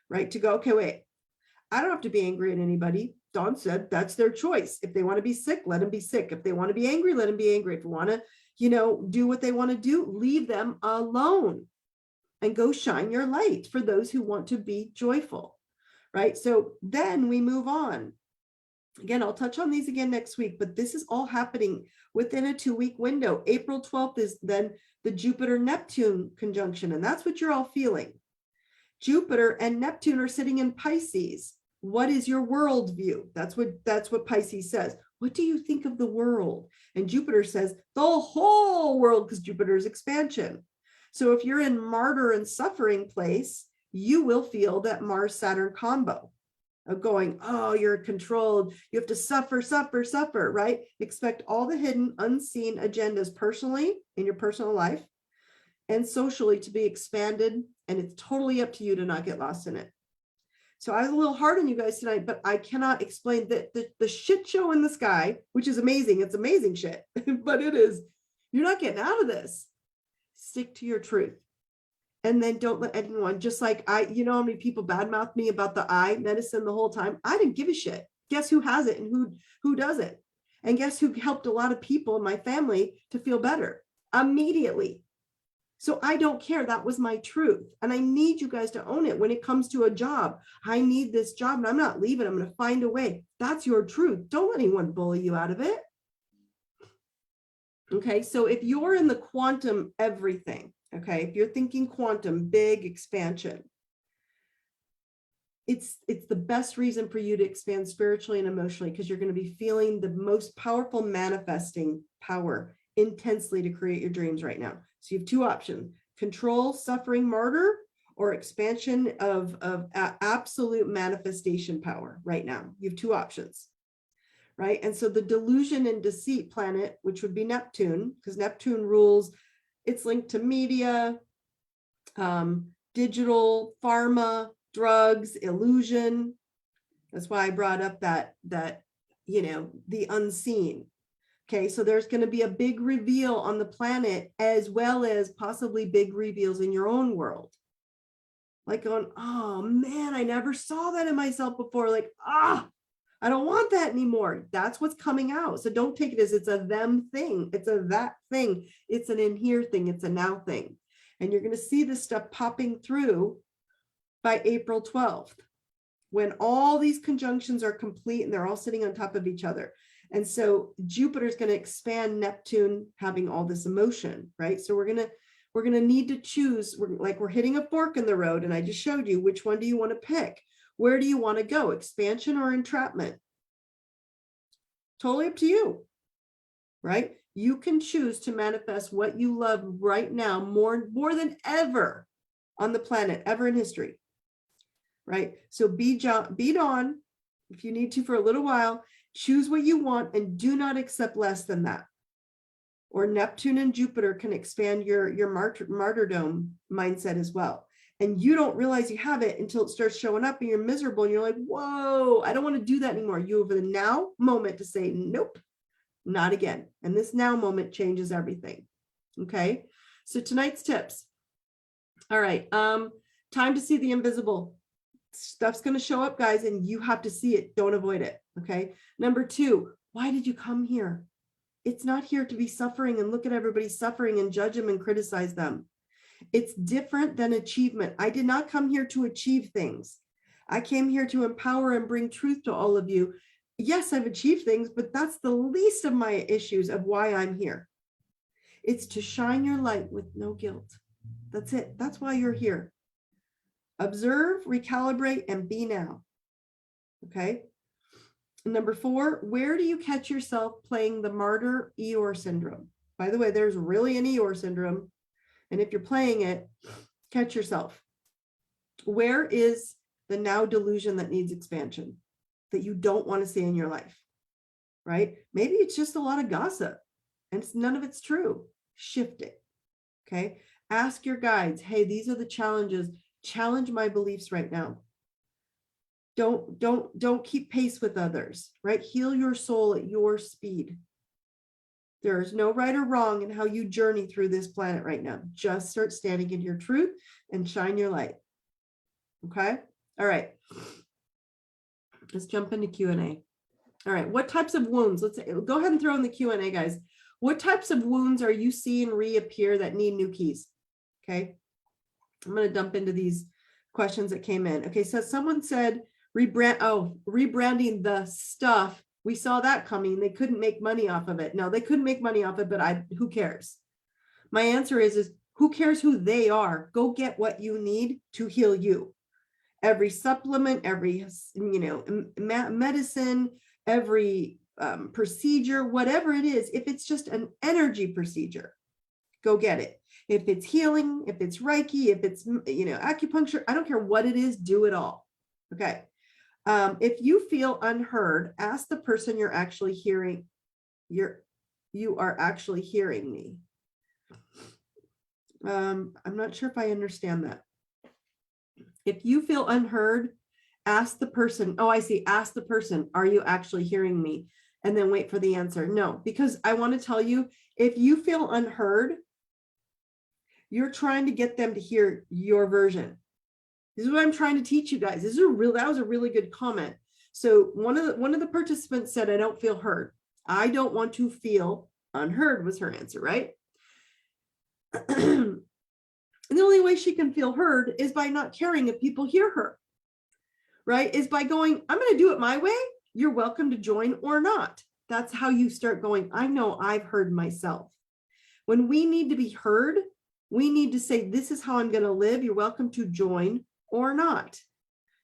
right? To go, okay, wait, I don't have to be angry at anybody. Dawn said that's their choice. If they want to be sick, let them be sick. If they want to be angry, let them be angry. If they want to, do what they want to do, leave them alone and go shine your light for those who want to be joyful, right? So then we move on. Again, I'll touch on these again next week, but this is all happening within a 2-week window. April 12th is then the Jupiter-Neptune conjunction, and that's what you're all feeling. Jupiter and Neptune are sitting in Pisces. What is your worldview? That's what Pisces says. What do you think of the world? And Jupiter says the whole world, because Jupiter is expansion. So if you're in martyr and suffering place, you will feel that Mars-Saturn combo of going, oh, you're controlled. You have to suffer, right? Expect all the hidden, unseen agendas personally in your personal life and socially to be expanded. And it's totally up to you to not get lost in it. So I was a little hard on you guys tonight, but I cannot explain that the shit show in the sky, which is amazing. It's amazing shit, but it is, you're not getting out of this. Stick to your truth. And then don't let anyone, just like how many people badmouth me about the eye medicine the whole time. I didn't give a shit. Guess who has it and who doesn't? And guess who helped a lot of people in my family to feel better immediately. So I don't care. That was my truth. And I need you guys to own it when it comes to a job. I need this job and I'm not leaving. I'm going to find a way. That's your truth. Don't let anyone bully you out of it. Okay. So if you're in the quantum everything, okay, if you're thinking quantum, big expansion, it's the best reason for you to expand spiritually and emotionally, because you're going to be feeling the most powerful manifesting power intensely to create your dreams right now. So you have two options: control, suffering, martyr, or expansion of absolute manifestation power right now. You have two options, right? And so the delusion and deceit planet, which would be Neptune, because Neptune rules, it's linked to media, digital, pharma, drugs, illusion. That's why I brought up that the unseen. Okay, so there's going to be a big reveal on the planet, as well as possibly big reveals in your own world. Like going, oh man, I never saw that in myself before. Like, I don't want that anymore. That's what's coming out. So don't take it as it's a them thing. It's a that thing. It's an in here thing. It's a now thing. And you're going to see this stuff popping through by April 12th, when all these conjunctions are complete and they're all sitting on top of each other. And so Jupiter is going to expand Neptune, having all this emotion, right? So we're going to need to choose. We're hitting a fork in the road. And I just showed you, which one do you want to pick? Where do you want to go? Expansion or entrapment? Totally up to you, right? You can choose to manifest what you love right now more than ever on the planet, ever in history, right? So be on if you need to for a little while. Choose what you want and do not accept less than that. Or Neptune and Jupiter can expand your martyrdom mindset as well. And you don't realize you have it until it starts showing up and you're miserable and you're like, whoa, I don't want to do that anymore. You have the now moment to say, nope, not again. And this now moment changes everything. Okay. So tonight's tips. All right. Time to see the invisible. Stuff's going to show up, guys, and you have to see it. Don't avoid it. Okay. Number 2, why did you come here? It's not here to be suffering and look at everybody suffering and judge them and criticize them. It's different than achievement. I did not come here to achieve things. I came here to empower and bring truth to all of you. Yes, I've achieved things, but that's the least of my issues of why I'm here. It's to shine your light with no guilt. That's it. That's why you're here. Observe, recalibrate, and be now. Okay. Number 4, where do you catch yourself playing the martyr Eeyore syndrome? By the way, there's really an Eeyore syndrome. And if you're playing it, catch yourself. Where is the now delusion that needs expansion that you don't want to see in your life? Right? Maybe it's just a lot of gossip and none of it's true. Shift it. Okay. Ask your guides, hey, these are the challenges. Challenge my beliefs right now. Don't keep pace with others, right? Heal your soul at your speed. There is no right or wrong in how you journey through this planet right now. Just start standing in your truth and shine your light. Okay. All right. Let's jump into Q&A. All right. What types of wounds? Let's go ahead and throw in the Q&A, guys. What types of wounds are you seeing reappear that need new keys? Okay. I'm going to dump into these questions that came in. Okay. So someone said, rebranding the stuff. We saw that coming. They couldn't make money off of it. No, they couldn't make money off it, but who cares? My answer is who cares who they are? Go get what you need to heal you. Every supplement, every, medicine, every procedure, whatever it is, if it's just an energy procedure, go get it. If it's healing, if it's Reiki, if it's, acupuncture, I don't care what it is, do it all. Okay. If you feel unheard, ask the person you're actually hearing. You are actually hearing me. I'm not sure if I understand that. If you feel unheard, ask the person. Oh, I see. Ask the person, are you actually hearing me? And then wait for the answer. No, because I want to tell you, if you feel unheard, you're trying to get them to hear your version. This is what I'm trying to teach you guys. That was a really good comment. So one of the participants said, I don't feel heard. I don't want to feel unheard was her answer, right? And the only way she can feel heard is by not caring if people hear her, right? Is by going, I'm going to do it my way. You're welcome to join or not. That's how you start going, I know I've heard myself. When we need to be heard, we need to say, this is how I'm going to live. You're welcome to join or not.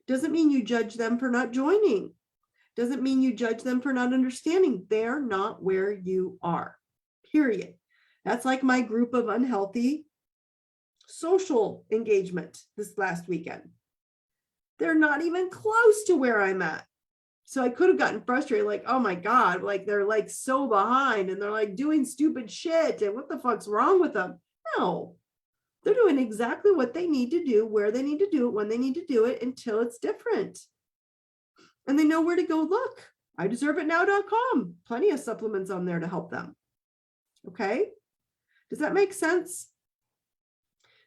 Doesn't mean you judge them for not joining. Doesn't mean you judge them for not understanding. They're not where you are, period. That's like my group of unhealthy social engagement this last weekend. They're not even close to where I'm at. So I could have gotten frustrated, like, oh my God, like they're like so behind and they're like doing stupid shit and what the fuck's wrong with them? No, they're doing exactly what they need to do, where they need to do it, when they need to do it until it's different. And they know where to go look. IDeserveItNow.com. Plenty of supplements on there to help them. Okay. Does that make sense?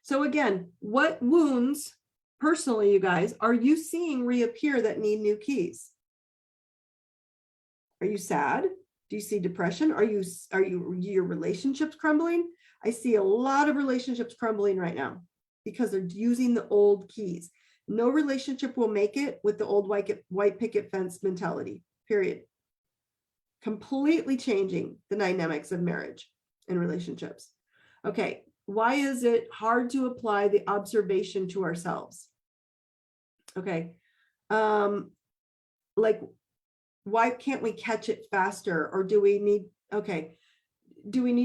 So again, what wounds, personally, you guys, are you seeing reappear that need new keys? Are you sad? Do you see depression? Are your relationships crumbling? I see a lot of relationships crumbling right now because they're using the old keys. No relationship will make it with the old white picket fence mentality, period. Completely changing the dynamics of marriage and relationships. Okay, why is it hard to apply the observation to ourselves? Okay, like, why can't we catch it faster? Or do we need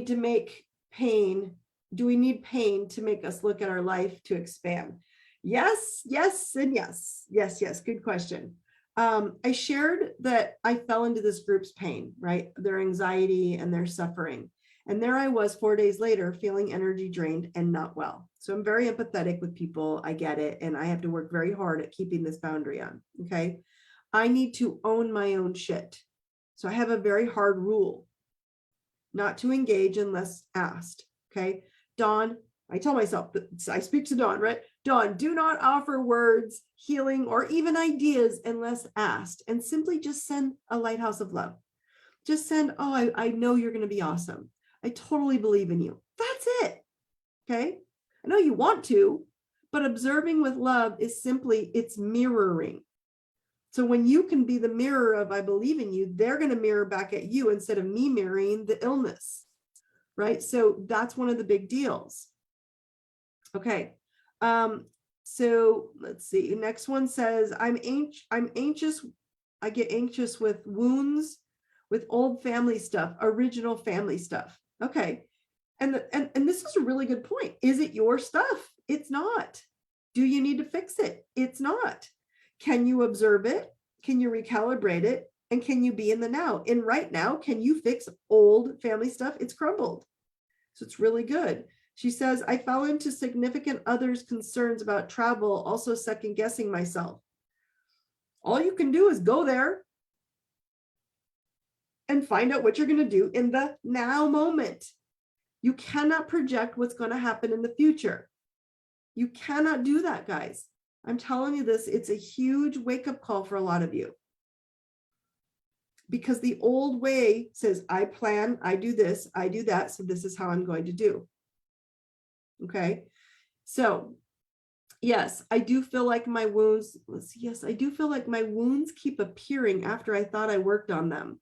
to make pain? Do we need pain to make us look at our life to expand? Yes, yes, and yes. Yes, yes. Good question. I shared that I fell into this group's pain, right? Their anxiety and their suffering. And there I was 4 days later feeling energy drained and not well. So I'm very empathetic with people. I get it. And I have to work very hard at keeping this boundary on. Okay. I need to own my own shit. So I have a very hard rule not to engage unless asked. Okay. Dawn, I tell myself, I speak to Dawn, right? Dawn, do not offer words, healing, or even ideas unless asked, and simply just send a lighthouse of love. Just send, oh, I know you're going to be awesome. I totally believe in you. That's it. Okay. I know you want to, but observing with love is simply, it's mirroring. So when you can be the mirror of I believe in you, they're going to mirror back at you instead of me mirroring the illness, right? So that's one of the big deals. Okay. So let's see. Next one says, I'm anxious I get anxious with wounds, with old family stuff, original family stuff. Okay. And this is a really good point. Is it your stuff? It's not. Do you need to fix it? It's not. Can you observe it? Can you recalibrate it? And can you be in the now? In right now, can you fix old family stuff? It's crumbled. So it's really good. She says, I fell into significant others' concerns about travel, also second guessing myself. All you can do is go there and find out what you're going to do in the now moment. You cannot project what's going to happen in the future. You cannot do that, guys. I'm telling you this, it's a huge wake-up call for a lot of you. Because the old way says, I plan, I do this, I do that, so this is how I'm going to do. Okay, so yes, I do feel like my wounds, yes, I do feel like my wounds keep appearing after I thought I worked on them.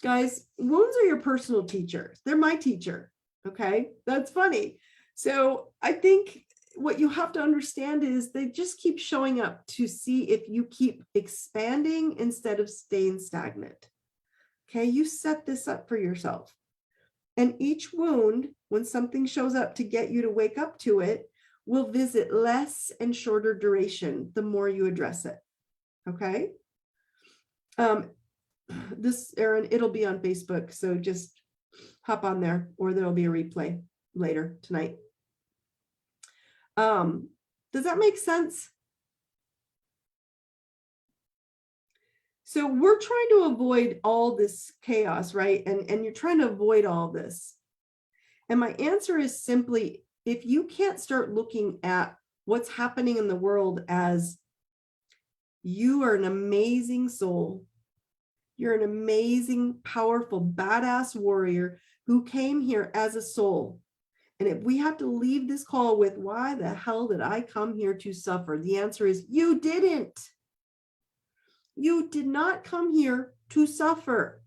Guys, wounds are your personal teacher. They're my teacher. Okay, that's funny. So I think what you have to understand is they just keep showing up to see if you keep expanding instead of staying stagnant. Okay, you set this up for yourself. And each wound, when something shows up to get you to wake up to it, will visit less and shorter duration the more you address it. Okay. This, Erin, it'll be on Facebook, so just hop on there, or there'll be a replay later tonight. Does that make sense? So we're trying to avoid all this chaos, right? And you're trying to avoid all this. And my answer is simply, if you can't start looking at what's happening in the world as you are an amazing soul, you're an amazing, powerful, badass warrior who came here as a soul. And if we have to leave this call with, why the hell did I come here to suffer? The answer is, you didn't. You did not come here to suffer.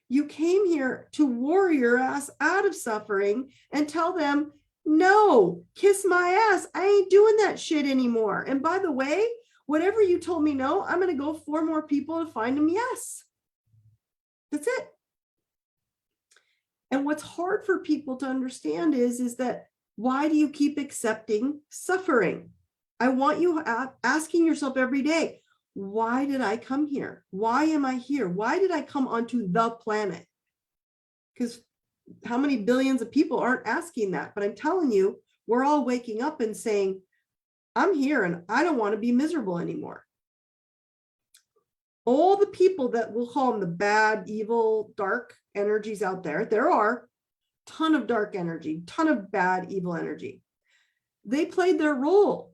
You came here to warrior your ass out of suffering and tell them, no, kiss my ass. I ain't doing that shit anymore. And by the way, whatever you told me no, I'm going to go 4 more people to find them yes. That's it. And what's hard for people to understand is that, why do you keep accepting suffering? I want you asking yourself every day, why did I come here? Why am I here? Why did I come onto the planet? Because how many billions of people aren't asking that? But I'm telling you, we're all waking up and saying, I'm here and I don't want to be miserable anymore. All the people that we'll call them the bad, evil, dark energies out there, there are a ton of dark energy, ton of bad, evil energy. They played their role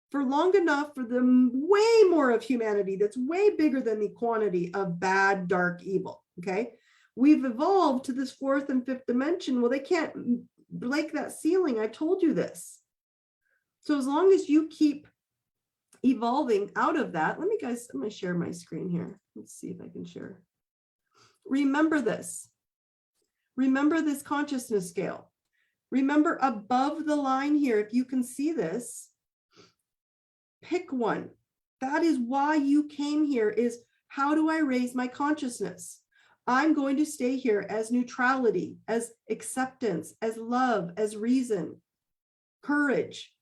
for long enough for the way more of humanity that's way bigger than the quantity of bad, dark, evil. Okay. We've evolved to this 4th and 5th dimension. Well, they can't break that ceiling. I told you this. So as long as you keep evolving out of that, I'm going to share my screen here. Let's see if I can share. Remember this. Remember this consciousness scale. Remember above the line here, if you can see this, pick one. That is why you came here, is how do I raise my consciousness? I'm going to stay here as neutrality, as acceptance, as love, as reason, courage.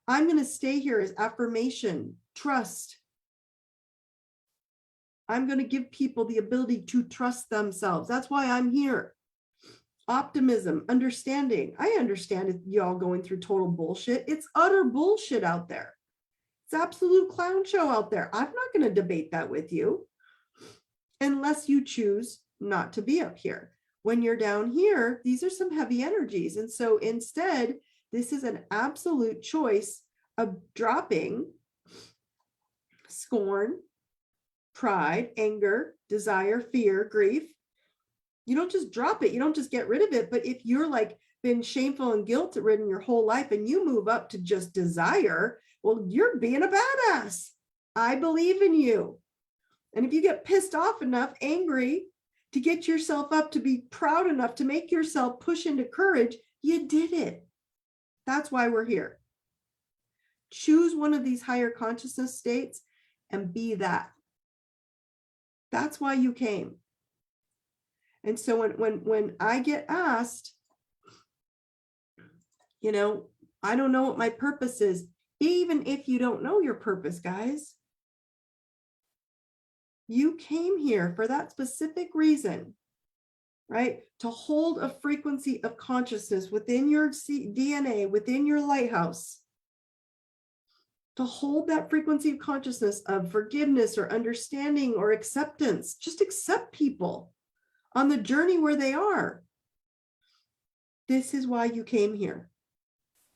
I'm going to stay here as affirmation, trust. I'm going to give people the ability to trust themselves. That's why I'm here. Optimism, understanding. I understand it, y'all going through total bullshit. It's utter bullshit out there. It's absolute clown show out there. I'm not going to debate that with you unless you choose not to be up here. When you're down here, these are some heavy energies. And so instead, this is an absolute choice of dropping scorn, pride, anger, desire, fear, grief. You don't just drop it. You don't just get rid of it. But if you're like been shameful and guilt ridden your whole life and you move up to just desire, well, you're being a badass. I believe in you. And if you get pissed off enough, angry, to get yourself up, to be proud enough to make yourself push into courage, you did it. That's why we're here. Choose one of these higher consciousness states and be that. That's why you came. And so when I get asked, you know, I don't know what my purpose is, even if you don't know your purpose, guys, you came here for that specific reason, right? To hold a frequency of consciousness within your DNA, within your lighthouse, to hold that frequency of consciousness of forgiveness or understanding or acceptance. Just accept people on the journey where they are. This is why you came here,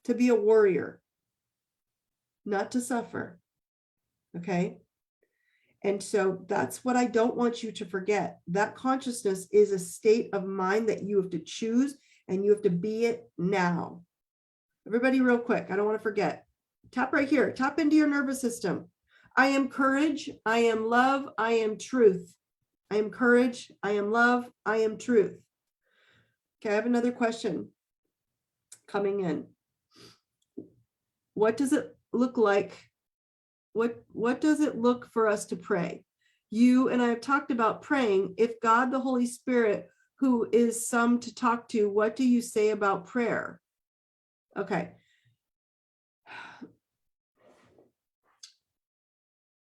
to be a warrior, not to suffer. Okay? And so that's what I don't want you to forget. That consciousness is a state of mind that you have to choose, and you have to be it now. Everybody, real quick, I don't want to forget. Tap right here. Tap into your nervous system. I am courage. I am love. I am truth. I am courage. I am love. I am truth. Okay, I have another question coming in. What does it look like? What does it look for us to pray? You and I have talked about praying. If God, the Holy Spirit, who is some to talk to, what do you say about prayer? Okay.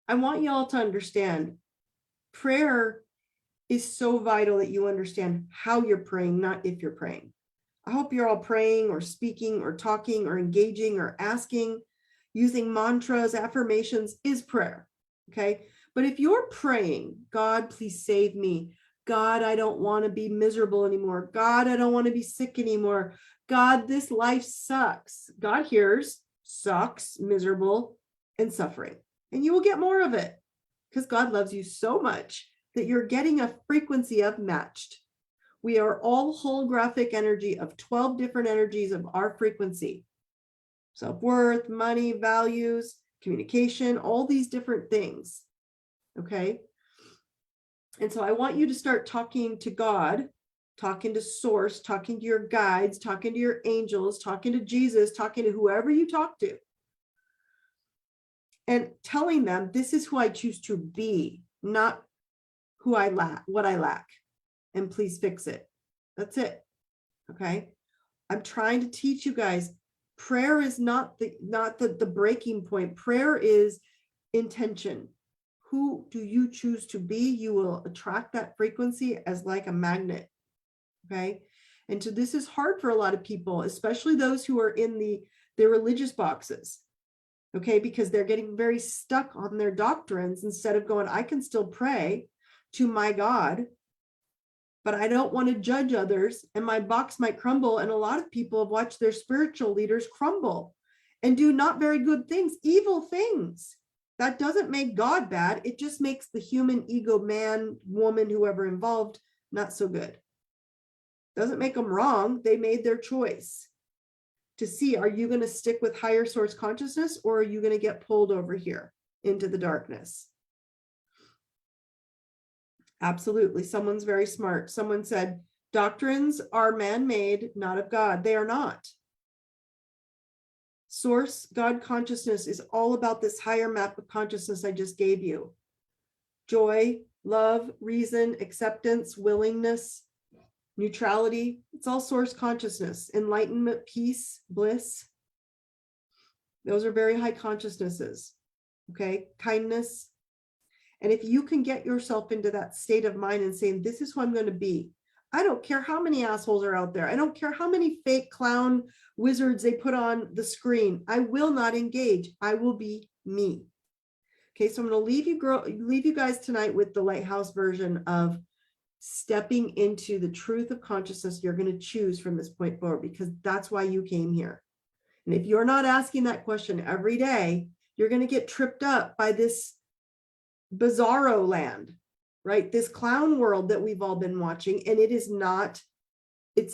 I want you all to understand prayer is so vital that you understand how you're praying, not if you're praying. I hope you're all praying or speaking or talking or engaging or asking. Using mantras, affirmations is prayer, okay? But if you're praying, God, please save me. God, I don't want to be miserable anymore. God, I don't want to be sick anymore. God, this life sucks. God hears sucks, miserable, and suffering. And you will get more of it because God loves you so much that you're getting a frequency of matched. We are all holographic energy of 12 different energies of our frequency. Self-worth, money, values, communication, all these different things. Okay. And so I want you to start talking to God, talking to Source, talking to your guides, talking to your angels, talking to Jesus, talking to whoever you talk to, and telling them, this is who I choose to be, not who I lack, what I lack, and please fix it. That's it. Okay. I'm trying to teach you guys. Prayer is not the breaking point. Prayer is intention. Who do you choose to be? You will attract that frequency as like a magnet. Okay. And so this is hard for a lot of people, especially those who are in their religious boxes. Okay. Because they're getting very stuck on their doctrines instead of going, I can still pray to my God, but I don't want to judge others, and my box might crumble. And a lot of people have watched their spiritual leaders crumble and do not very good things, evil things. That doesn't make God bad. It just makes the human ego, man, woman, whoever involved, not so good. Doesn't make them wrong. They made their choice to see, are you going to stick with higher source consciousness, or are you going to get pulled over here into the darkness? Absolutely. Someone's very smart. Someone said, doctrines are man-made, not of God. They are not. Source, God consciousness is all about this higher map of consciousness I just gave you. Joy, love, reason, acceptance, willingness, neutrality. It's all source consciousness. Enlightenment, peace, bliss. Those are very high consciousnesses. Okay. Kindness. And if you can get yourself into that state of mind and saying, this is who I'm going to be. I don't care how many assholes are out there. I don't care how many fake clown wizards they put on the screen. I will not engage. I will be me. Okay, so I'm going to leave you guys tonight with the Lighthouse version of stepping into the truth of consciousness you're going to choose from this point forward, because that's why you came here. And if you're not asking that question every day, you're going to get tripped up by this bizarro land, right? This clown world that we've all been watching. And it's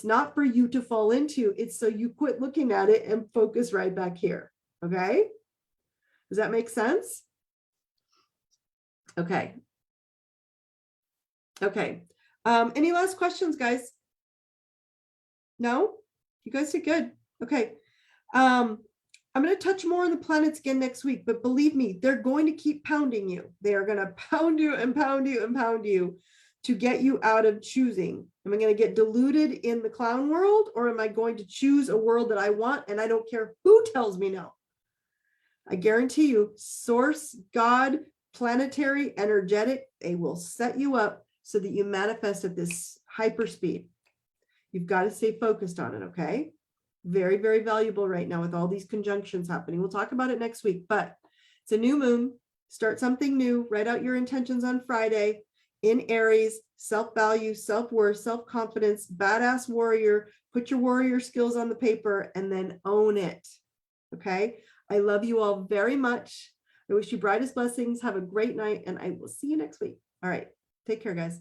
not for you to fall into. It's so you quit looking at it and focus right back here. Okay. Does that make sense? Okay. Okay. Any last questions, guys? No? You guys did good. Okay. I'm going to touch more on the planets again next week, but believe me, they're going to keep pounding you. They are going to pound you and pound you and pound you to get you out of choosing. Am I going to get deluded in the clown world, or am I going to choose a world that I want and I don't care who tells me no? I guarantee you, source, God, planetary, energetic, they will set you up so that you manifest at this hyper speed. You've got to stay focused on it, okay? Very, very valuable right now with all these conjunctions happening. We'll talk about it next week, but it's a new moon. Start something new. Write out your intentions on Friday in Aries, self-value, self-worth, self-confidence, badass warrior. Put your warrior skills on the paper and then own it, okay? I love you all very much. I wish you brightest blessings. Have a great night, and I will see you next week. All right. Take care, guys.